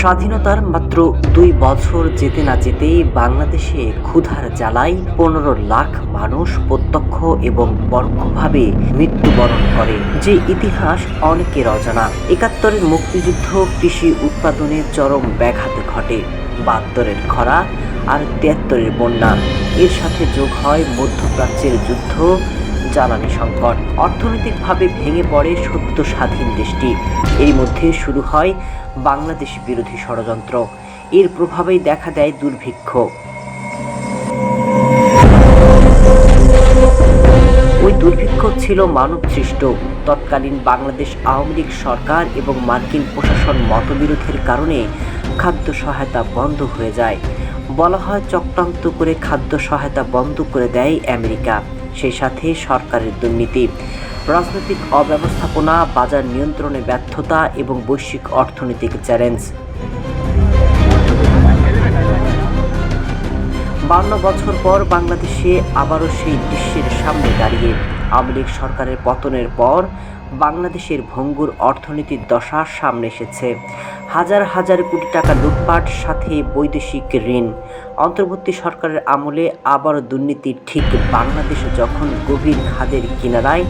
স্বাধীনতার মাত্র 2 বছর যেতে না যেতেই বাংলাদেশে ক্ষুধার জ্বালায় 15 লাখ মানুষ প্রত্যক্ষ এবং পরোক্ষভাবে মৃত্যুবরণ করে, যে ইতিহাস অনেকের অজানা। 71-এর মুক্তিযুদ্ধ কৃষি উৎপাদনে চরম ব্যাঘাত ঘটে, 72-এর খরা আর 73-এর বন্যা। এর সাথে যোগ হয় মধ্যপ্রাচ্যের যুদ্ধ, জ্বালানি সংকট, অর্থনৈতিকভাবে ভেঙে পড়ে সদ্য স্বাধীন দেশটি। এর মধ্যে শুরু হয় বাংলাদেশ বিরোধী ষড়যন্ত্র। এর প্রভাবেই দেখা দেয় দুর্ভিক্ষ। ওই দুর্ভিক্ষ ছিল মানবসৃষ্ট। তৎকালীন বাংলাদেশ আওয়ামী লীগ সরকার এবং মার্কিন প্রশাসন মতবিরোধের কারণে খাদ্য সহায়তা বন্ধ হয়ে যায়। বলা হয় চক্রান্ত করে খাদ্য সহায়তা বন্ধ করে দেয় আমেরিকা। সেই সাথে সরকারের দুর্নীতি, রাজনৈতিক অব্যবস্থাপনা, বাজার নিয়ন্ত্রণে ব্যর্থতা এবং বৈশ্বিক অর্থনৈতিক চ্যালেঞ্জ। 52 বছর পর বাংলাদেশে আবারও সেই দৃশ্যের সামনে দাঁড়িয়ে। আওয়ামী লীগ সরকারের পতনের পর বাংলাদেশের ভঙ্গুর অর্থনীতির দশা সামনে এসেছে। হাজার হাজার কোটি টাকা লুটপাট, সাথে বৈদেশিক ঋণ। অন্তর্বর্তী সরকারের আমলে আবারও দুর্নীতি। ঠিক বাংলাদেশ যখন গভীর খাদের কিনারায়,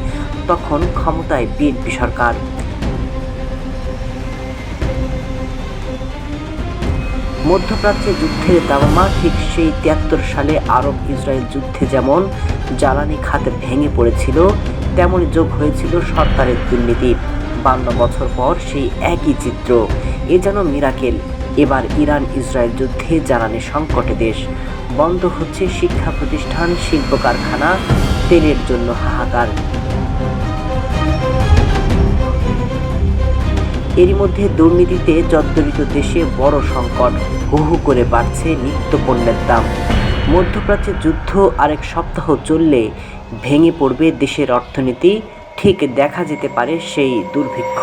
তখন ক্ষমতায় বিএনপি সরকার। মধ্যপ্রাচ্যে যুদ্ধের দামামা ঠিক সেই 73 সালে আরব ইসরায়েল যুদ্ধে যেমন জ্বালানি খাত ভেঙে পড়েছিল, তেমনই যোগ হয়েছিল সরকারের দুর্নীতি। 52 বছর পর সেই একই চিত্র। এ যেন মিরাকেল। এবার ইরান ইসরায়েল যুদ্ধে জ্বালানি সংকটে দেশ। বন্ধ হচ্ছে শিক্ষা প্রতিষ্ঠান, শিল্প কারখানা, তেলের জন্য হাহাকার। এরই মধ্যে দুর্নীতিতে জর্জরিত দেশে বড় সংকট। হু হু করে বাড়ছে নিত্যপণ্যের দাম। মধ্যপ্রাচ্যে যুদ্ধ আরেক সপ্তাহ চললে ভেঙে পড়বে দেশের অর্থনীতি। ঠিক দেখা যেতে পারে সেই দুর্ভিক্ষ।